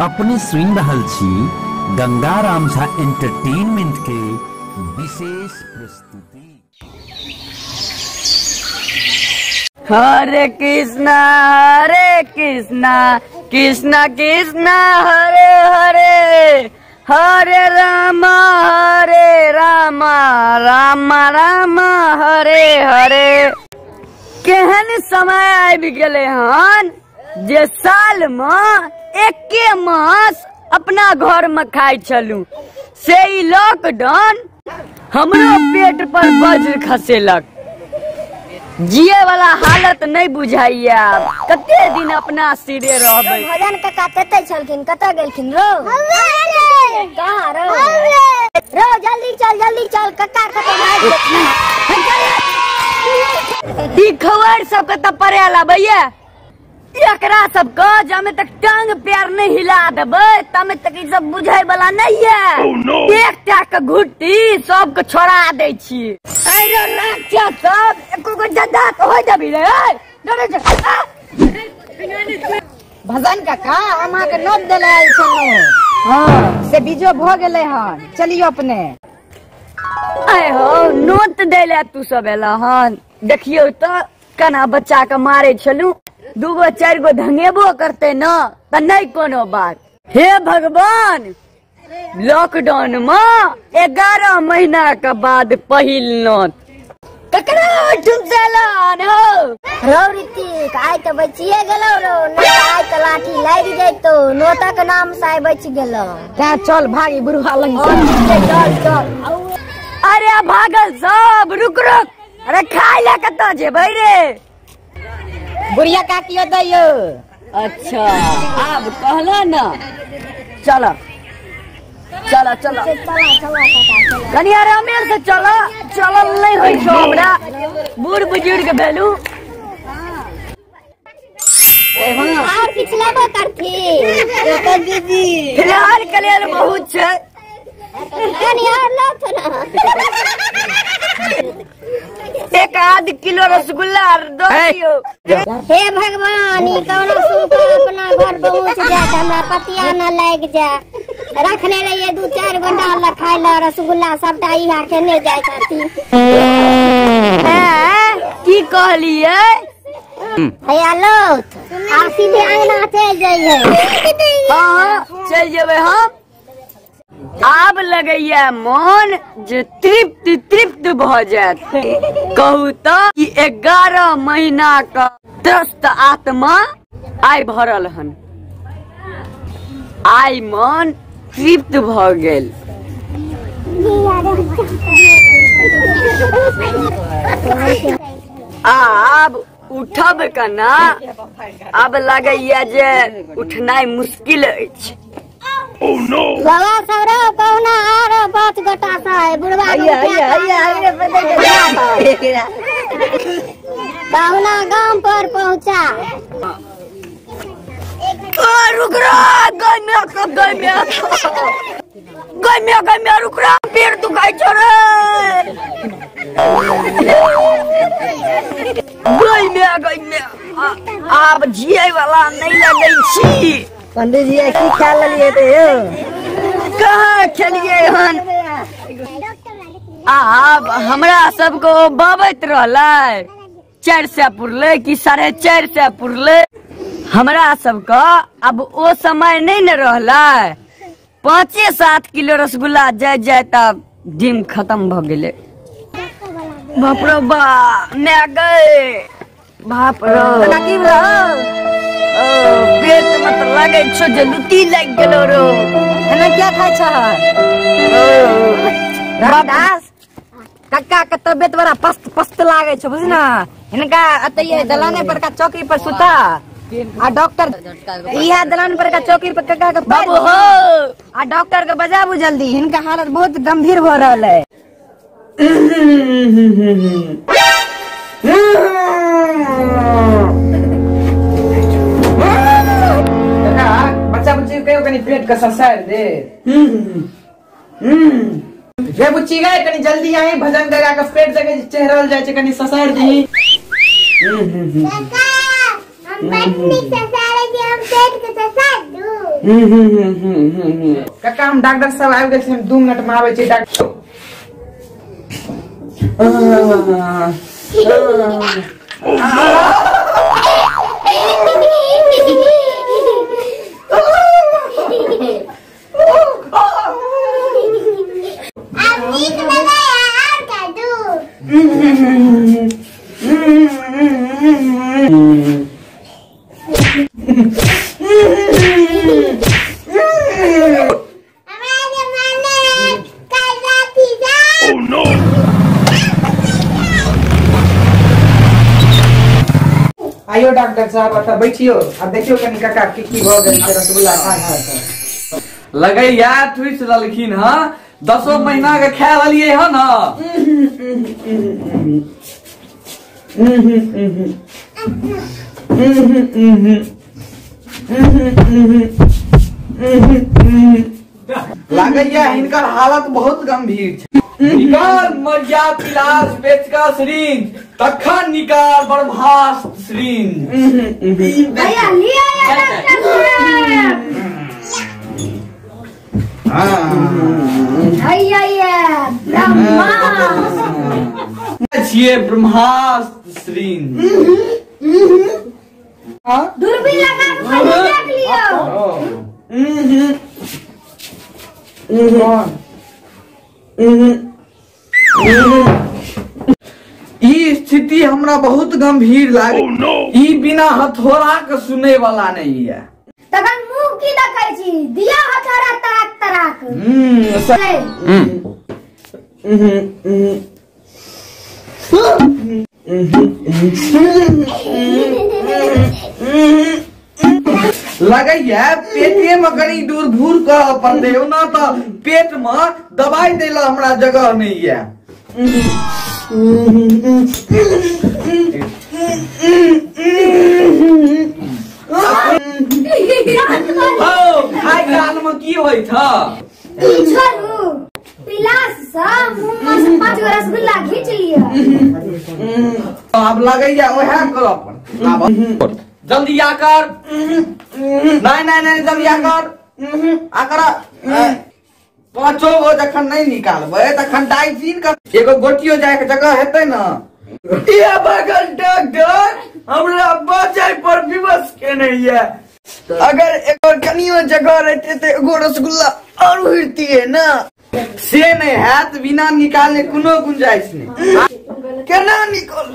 अपने सुन रहल छी गंगाराम झा एंटरटेनमेंट के विशेष प्रस्तुति। हरे कृष्णा कृष्णा कृष्णा हरे हरे, हरे राम राम राम हरे हरे। केहन समय आबि गेले हन जे साल में एके मास अपना घर में खाई छलू, से ई लॉकडाउन हमरो पेट पर वज्र खसेलक। जिए वाला हालत नहीं बुझाइया, कते दिन अपना सिरे रहबै। भजन काका कते छलखिन, कते गेलखिन रो? कहां रो? रो जल्दी चल काका कते ई खबर सब कते पड़े ला भैया। एकरा सब का जामे तक टांग पैर नहीं हिला देबै तमे तक ई सब बुझाई वाला नहीं है। एक टाक के घुट्टी सब के छोड़ा दे छी। अरे राक्षस सब एको को जदा तो हो जबी रे। डरे भजन काका अमा के नोट देले आइल छनो। हां से बीजो भ गेले हन, चलियो अपने। आय हो नोट देले तू सब एला हन। देखियो तो कना बच्चा के मारे छलू, दूगो चार गो धंगेबो करते न त नहीं कोनो बात। हे भगवान, लॉकडाउन में 11 महीना के बाद पहिल नोट ककरा ठुम चलन हो। रो ऋतिक आइ त बचिए गेलो रो, नहीं आइ त लाठी लाग जइतो। नोटक नाम से बच गेलो। जा चल भागी बुढ़वा लंग चल। अरे भागल सब, रुक। अरे खाई ले कत जेबै रे? बुढ़िया काकियो दैयो। अच्छा अब कहला ना, चलो कनी आरामे से चलल नहीं होइ छो हमरा, बूढ़ बुजुर्ग भेलू। और पिछला बार करथी दीदी फिलहाल के लेल बहुत छै। कनी और लो थना। 1 किलो रसगुल्ला दो दियो। हे भगवान, ई कौन सुख अपना घर पहुंच जा, हमरा पतिया न लाग जा। रखने रहिए 2-4 घंटा ला खाई ला रसगुल्ला, सबटा इहा खेने जाय छथि। की कहलिए? हैया लो आ सीधे अंगना चल जाइए। हां चल जेबै हम। आब लगैया मन जे तृप्त भ जात। कहू तो कि 11 महीना का त्रस्त आत्मा आइ भरल हन। आइ मन तृप्त भ गेल। आब उठब कना, अब लगैया जे उठनाइ मुश्किल अछि। बाबा सब रो कहना आरो 5 गोटा से बुढ़वा कहना गांव पर पहुंचा। रुक रहा गम्या रुक रहा, पेड़ दुखाई छो रे। गम्या आब जिए वाला नहीं लगे छी। पंडित जी की ख्याल लिए थे? कहाँ खेलिए हन। आब हमरा सबको बबैत रहलै 400 पुरले कि 450 पुरले। हमरा सबका अब ओ समय नहीं न रहलै। 5-7 किलो रसगुल्ला जाय तब दिन खत्म भ गेले। बाप रे बा, मैं गए बाप रे। पेट में तो लगे छो जे लुटी लग गेलो रो। एना क्या खाय छ? रामदास काका के तबियत बड़ा पस्त लागे छ, बुझना। इनका अतये दलाने पर का चौकी पर सुता आ डॉक्टर इहा दलान पर का चौकी पर काका के बाबू हो आ डॉक्टर के बजाबू जल्दी, इनका हालत बहुत गंभीर भ रहल है। बच्चा बुच्ची कहियो कनी पेट का ससार दे। जे बुच्ची गए कनी जल्दी आई, भजन करा के पेट जगह चेहरल जाय छै, कनी ससार दी। काका हम पत्नी ससारे जे हम पेट के ससार दू। काका हम डॉक्टर साहब आबि गेल छी 2 मिनट में आबै छी डॉक्टर आइयो डॉक्टर साहब अतः बैठियो अब देखियो कनी काका की भ गेल छै रसगुल्ला खा लगैया ठुस रहलखिन ह 10 महीना के खाय वालिए ह न लागैया हिनकर हालत बहुत गंभीर छै निकाल मरिया पिलास बेचका सिरिंज तखन निकाल बर्भास्त सिरिंज भैया लिया छिए ब्रह्मास्त्र सिरिंज दूरबीन लगा के पहले देख लियो ई स्थिति हमरा बहुत गंभीर लागे ई बिना हथौड़ा के सुने वाला नहीं है तखन मुंह की देखै छी दिया हथौड़ा तराक तराक लगैया पेटे में कनी दूर भूर कर पड़ते ओना तो पेट में दवाई देला हमरा जगह नहीं है खाय काल में की होई था छोरू पिलास से मुंह में से 5 गो रसगुल्ला खींच लिया अब लगैया ओहे करो अपन जल्दी आकर नहीं जल्दी आकर आकर 5 गो जखन नहीं निकालबै तखन डाइजीन कर एगो गोटियो जाय के जगह हेतै न ये बगल डॉक्टर हमरा बचाई पर विवश के नहीं है अगर एगो कनियो जगह रहते तो एगो रसगुल्ला और उड़ती है ना से नहीं हैत बिना निकालने कोनो गुंजाइश नहीं केना निकल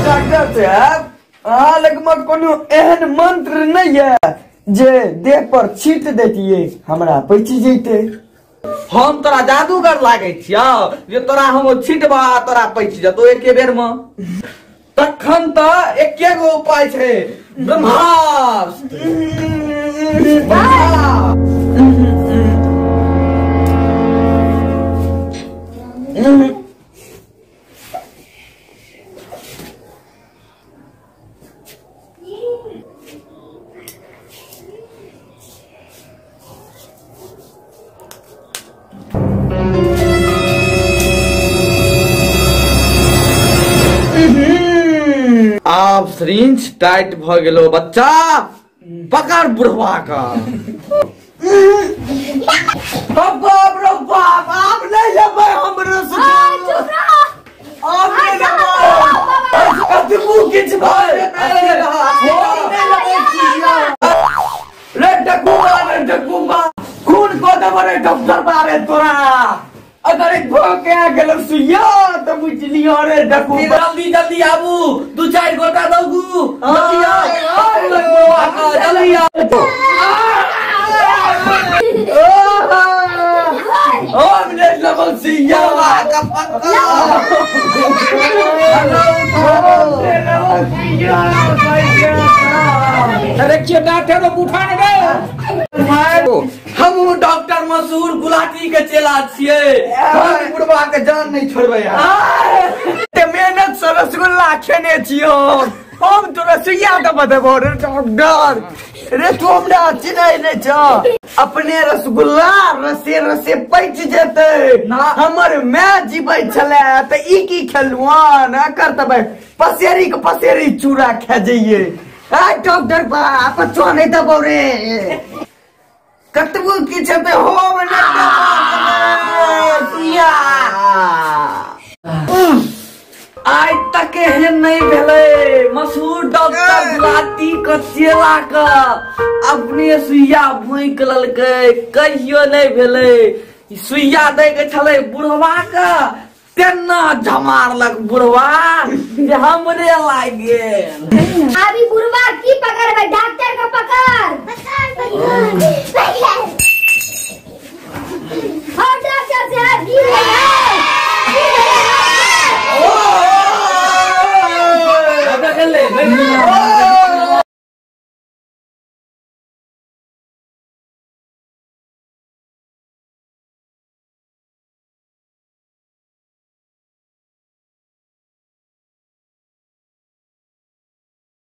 डॉक्टर साहब अहाँ लगमे कोनो एहन मंत्र नहीं है जे देह पर छीट देतिए हमरा पैची जैते हम तोरा जादूगर लागे छियौ जे तोरा हम छीटबा तोरा पैची जतो एके बेर में तखन त एके गो उपाय छै ब्रह्मास्त्र आप सिरिंज टाइट भ गेलो बच्चा पकड़ बुढ़वा का बाप रे बाप आप नहीं लेबै हमरो से आप नहीं लेबै अतबू किछ भाई रे डकुमा खून को दबरे डॉक्टर बारे तोरा अगर एक भोके आ गेल सुइया तो बुझ लियो रे डकू जल्दी आबू 2-4 गोटा दगू जल्दी आ ओ मिले लगल सुइया का पक्का अरे क्यों डॉक्टर को उठाने गए हम डॉक्टर मशहूर गुलाटी के चेला छिए हम बुढ़वा के जान नहीं छोड़बै ते मेहनत से रसगुल्ला खेने छियो हम तो रसोईया के बतेबो रे डॉक्टर रे तू हमरा चिन्है नै छ अपने रसगुल्ला रसे रसे पैच जेते हमर माय जीबै छले त ई की खेलुआ ना करतबै पसेरी के पसेरी चूड़ा खा जाइए। डॉक्टर बा बच्चों नहीं दबो रे कतबो किछ पे हो मने सुइया आज तक एहन नहीं भेले मशहूर डॉक्टर गुलाटी के चेला के अपने सुइया भूक ललकै कहियो नहीं भेले। सुइया दे के छले बुढ़वा के तेना झमारलक बुढ़वा जे हमरे लाग गेल।